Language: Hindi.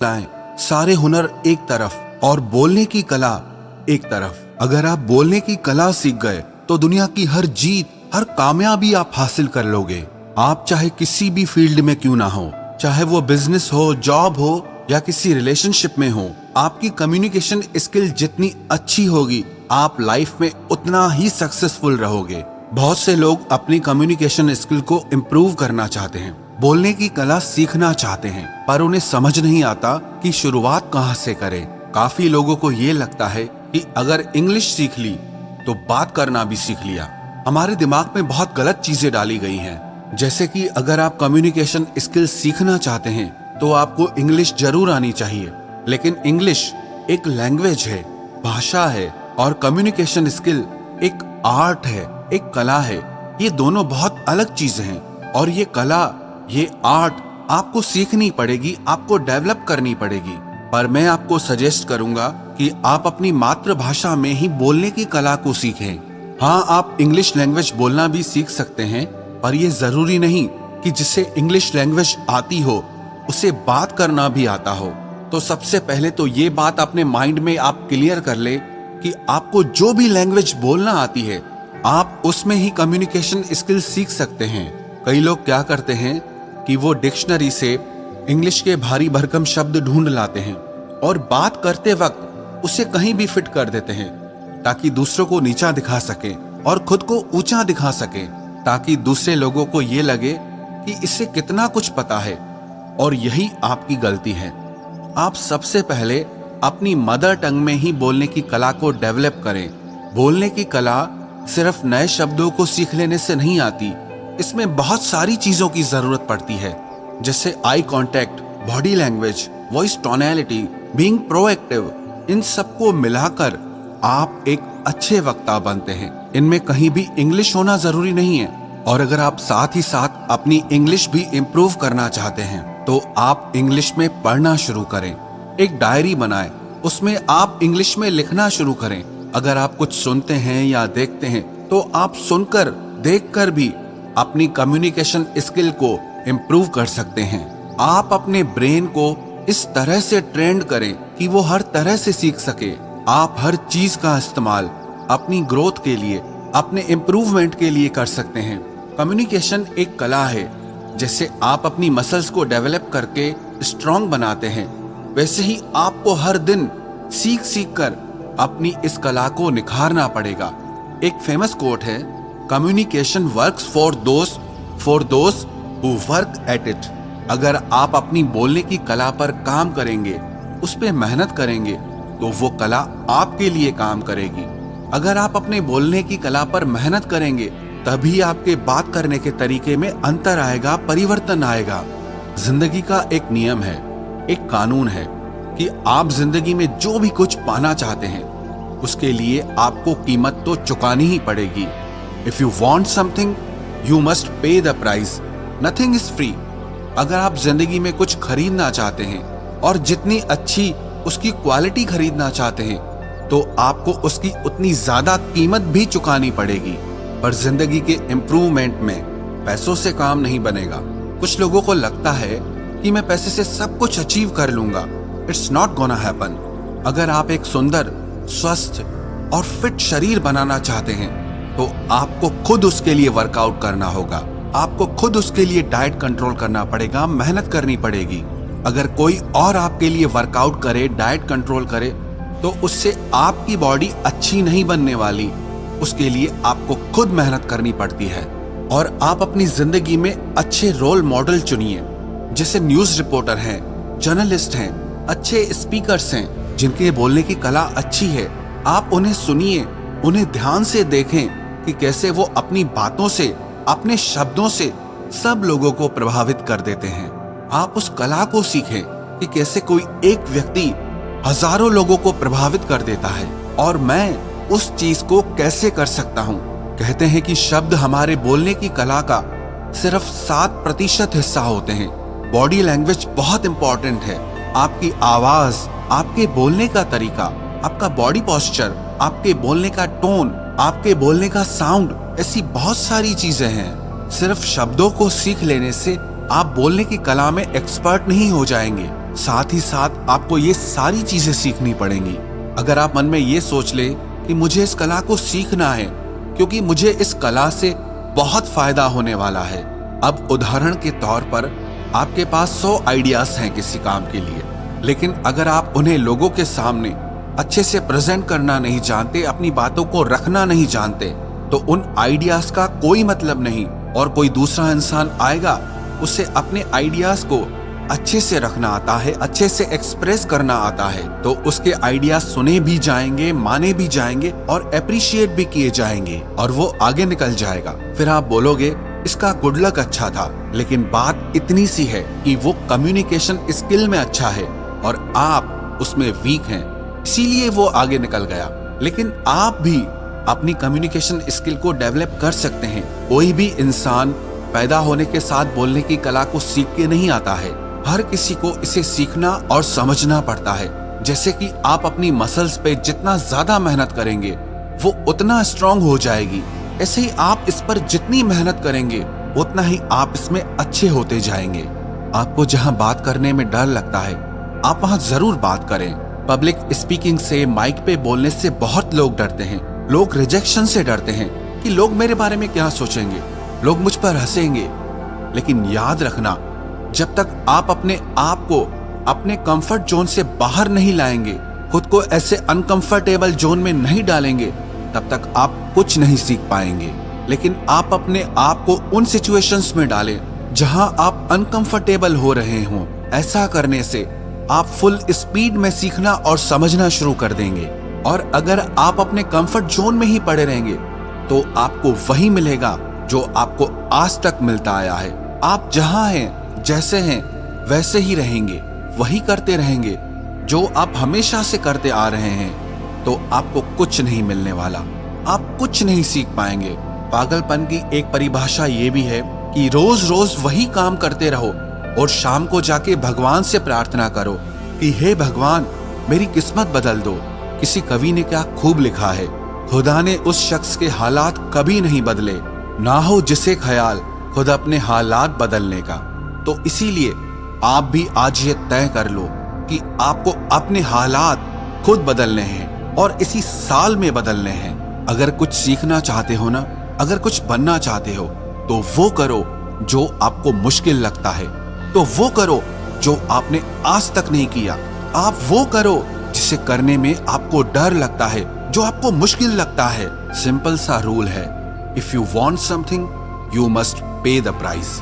लाएं, सारे हुनर एक तरफ और बोलने की कला एक तरफ। अगर आप बोलने की कला सीख गए तो दुनिया की हर जीत, हर कामयाबी आप हासिल कर लोगे। आप चाहे किसी भी फील्ड में क्यों ना हो, चाहे वो बिजनेस हो, जॉब हो या किसी रिलेशनशिप में हो, आपकी कम्युनिकेशन स्किल जितनी अच्छी होगी आप लाइफ में उतना ही सक्सेसफुल रहोगे। बहुत से लोग अपनी कम्युनिकेशन स्किल को इम्प्रूव करना चाहते हैं, बोलने की कला सीखना चाहते हैं, पर उन्हें समझ नहीं आता कि शुरुआत कहाँ से करें। काफी लोगों को ये लगता है कि अगर इंग्लिश सीख ली तो बात करना भी सीख लिया। हमारे दिमाग में बहुत गलत चीजें डाली गई हैं, जैसे कि अगर आप कम्युनिकेशन स्किल सीखना चाहते हैं तो आपको इंग्लिश जरूर आनी चाहिए। लेकिन इंग्लिश एक लैंग्वेज है, भाषा है, और कम्युनिकेशन स्किल एक आर्ट है, एक कला है। ये दोनों बहुत अलग चीजें हैं, और ये कला, ये आर्ट आपको सीखनी पड़ेगी, आपको डेवलप करनी पड़ेगी। पर मैं आपको सजेस्ट करूंगा कि आप अपनी मातृभाषा में ही बोलने की कला को सीखें। हाँ, आप इंग्लिश लैंग्वेज बोलना भी सीख सकते हैं, पर यह जरूरी नहीं कि जिसे इंग्लिश लैंग्वेज आती हो उसे बात करना भी आता हो। तो सबसे पहले तो ये बात अपने माइंड में आप क्लियर कर ले कि आपको जो भी लैंग्वेज बोलना आती है आप उसमें ही कम्युनिकेशन स्किल सीख सकते हैं। कई लोग क्या करते हैं कि वो डिक्शनरी से इंग्लिश के भारी भरकम शब्द ढूंढ लाते हैं और बात करते वक्त उसे कहीं भी फिट कर देते हैं ताकि दूसरों को नीचा दिखा सके और खुद को ऊंचा दिखा सके, ताकि दूसरे लोगों को ये लगे कि इससे कितना कुछ पता है। और यही आपकी गलती है। आप सबसे पहले अपनी मदर टंग में ही बोलने की कला को डेवलप करें। बोलने की कला सिर्फ नए शब्दों को सीख लेने से नहीं आती, इसमें बहुत सारी चीजों की जरूरत पड़ती है, जैसे eye contact, body language, voice tonality, being proactive. इन सबको मिलाकर आप एक अच्छे वक्ता बनते हैं। इनमें कहीं भी इंग्लिश होना जरूरी नहीं है। और अगर आप साथ ही साथ अपनी इंग्लिश भी इम्प्रूव करना चाहते हैं तो आप इंग्लिश में पढ़ना शुरू करें। एक डायरी बनाएं, उसमें आप इंग्लिश में लिखना शुरू करें। अगर आप कुछ सुनते हैं या देखते हैं तो आप सुनकर, देखकर भी अपनी कम्युनिकेशन स्किल को इम्प्रूव कर सकते हैं। आप अपने ब्रेन को इस तरह से ट्रेंड करें कि वो हर तरह से सीख सके। आप हर चीज का इस्तेमाल अपनी ग्रोथ के लिए, अपने इम्प्रूवमेंट के लिए कर सकते हैं। कम्युनिकेशन एक कला है। जैसे आप अपनी मसल्स को डेवलप करके स्ट्रांग बनाते हैं, वैसे ही आपको हर दिन सीख सीख कर अपनी इस कला को निखारना पड़ेगा। एक फेमस कोट है, communication works for those who work at it. अगर आप अपनी बोलने की कला पर काम करेंगे, उस पे मेहनत करेंगे, तो वो कला आपके लिए काम करेगी। अगर आप अपने बोलने की कला पर मेहनत करेंगे तभी आपके बात करने के तरीके में अंतर आएगा, परिवर्तन आएगा। जिंदगी का एक नियम है, एक कानून है कि आप जिंदगी में जो भी कुछ पाना चाहते हैं उसके लिए आपको कीमत तो चुकानी ही पड़ेगी। If you want something you must pay the price, nothing is free. अगर आप जिंदगी में कुछ खरीदना चाहते हैं और जितनी अच्छी उसकी क्वालिटी खरीदना चाहते हैं तो आपको उसकी उतनी ज्यादा कीमत भी चुकानी पड़ेगी। पर जिंदगी के इम्प्रूवमेंट में पैसों से काम नहीं बनेगा। कुछ लोगों को लगता है कि मैं पैसे से सब कुछ अचीव कर लूंगा। It's not gonna happen. अगर आप एक सुंदर, स्वस्थ और फिट शरीर बनाना चाहते हैं तो आपको खुद उसके लिए वर्कआउट करना होगा। आपको खुद उसके लिए डाइट कंट्रोल करना पड़ेगा, मेहनत करनी पड़ेगी। अगर कोई और आपके लिए वर्कआउट करे, डाइट कंट्रोल करे, तो उससे आपकी बॉडी अच्छी नहीं बनने वाली। उसके लिए आपको खुद मेहनत करनी पड़ती है। और आप अपनी जिंदगी में अच्छे रोल मॉडल चुनिए, जैसे न्यूज रिपोर्टर हैं, जर्नलिस्ट हैं, अच्छे स्पीकर्स हैं जिनके बोलने की कला अच्छी है। आप उन्हें सुनिए, उन्हें ध्यान से देखें कि कैसे वो अपनी बातों से, अपने शब्दों से सब लोगों को प्रभावित कर देते हैं। आप उस कला को सीखें कि कैसे कोई एक व्यक्ति हजारों लोगों को प्रभावित कर देता है, और मैं उस चीज को कैसे कर सकता हूँ। कहते हैं कि शब्द हमारे बोलने की कला का सिर्फ 7% हिस्सा होते हैं। बॉडी लैंग्वेज बहुत इंपॉर्टेंट है। आपकी आवाज, आपके बोलने का तरीका, आपका बॉडी पोस्चर, आपके बोलने का टोन, आपके बोलने का साउंड, ऐसी बहुत सारी चीजें हैं। सिर्फ शब्दों को सीख लेने से आप बोलने की कला में एक्सपर्ट नहीं हो जाएंगे। साथ ही साथ आपको ये सारी चीजें सीखनी पड़ेंगी। अगर आप मन में ये सोच ले कि मुझे इस कला को सीखना है क्योंकि मुझे इस कला से बहुत फायदा होने वाला है। अब उदाहरण के तौर पर आपके पास 100 आइडियाज हैं किसी काम के लिए, लेकिन अगर आप उन्हें लोगों के सामने अच्छे से प्रेजेंट करना नहीं जानते, अपनी बातों को रखना नहीं जानते, तो उन आइडियाज का कोई मतलब नहीं। और कोई दूसरा इंसान आएगा, उसे अपने आइडियाज को अच्छे से रखना आता है, अच्छे से एक्सप्रेस करना आता है, तो उसके आइडियाज सुने भी जाएंगे, माने भी जाएंगे और अप्रिशिएट भी किए जाएंगे और वो आगे निकल जाएगा। फिर आप बोलोगे इसका गुड लक अच्छा था, लेकिन बात इतनी सी है कि वो कम्युनिकेशन स्किल में अच्छा है और आप उसमें वीक हैं, इसीलिए वो आगे निकल गया। लेकिन आप भी अपनी कम्युनिकेशन स्किल को डेवलप कर सकते हैं। कोई भी इंसान पैदा होने के साथ बोलने की कला को सीख के नहीं आता है। हर किसी को इसे सीखना और समझना पड़ता है। जैसे कि आप अपनी मसल्स पे जितना ज्यादा मेहनत करेंगे वो उतना स्ट्रांग हो जाएगी, ऐसे ही आप इस पर जितनी मेहनत करेंगे उतना ही आप इसमें अच्छे होते जाएंगे। आपको जहां बात करने में डर लगता है, आप वहां जरूर बात करें। पब्लिक स्पीकिंग से, माइक पे बोलने से बहुत लोग डरते हैं। लोग रिजेक्शन से डरते हैं कि लोग मेरे बारे में क्या सोचेंगे, लोग मुझ पर हंसेंगे। लेकिन याद रखना, जब तक आप अपने आप को अपने कंफर्ट जोन से बाहर नहीं लाएंगे, खुद को ऐसे अनकंफर्टेबल जोन में नहीं डालेंगे, तब तक आप कुछ नहीं सीख पाएंगे। लेकिन आप अपने आप को उन सिचुएशंस में डालें जहां आप अनकंफर्टेबल हो रहे हों। ऐसा करने से आप फुल स्पीड में सीखना और समझना शुरू कर देंगे। और अगर आप अपने कंफर्ट जोन में ही पड़े रहेंगे तो आपको वही मिलेगा जो आपको आज तक मिलता आया है। आप जहां हैं, जैसे हैं, वैसे ही रहेंगे, वही करते रहेंगे जो आप हमेशा से करते आ रहे हैं, तो आपको कुछ नहीं मिलने वाला, आप कुछ नहीं सीख पाएंगे। पागलपन की एक परिभाषा ये भी है कि रोज रोज वही काम करते रहो और शाम को जाके भगवान से प्रार्थना करो कि हे भगवान, मेरी किस्मत बदल दो। किसी कवि ने क्या खूब लिखा है, खुदा ने उस शख्स के हालात कभी नहीं बदले, ना हो जिसे ख्याल खुद अपने हालात बदलने का। तो इसीलिए आप भी आज ये तय कर लो कि आपको अपने हालात खुद बदलने हैं और इसी साल में बदलने हैं। अगर कुछ सीखना चाहते हो ना, अगर कुछ बनना चाहते हो, तो वो करो जो आपको मुश्किल लगता है, तो वो करो जो आपने आज तक नहीं किया। आप वो करो जिसे करने में आपको डर लगता है, जो आपको मुश्किल लगता है। सिंपल सा रूल है, if you want something you must pay the price.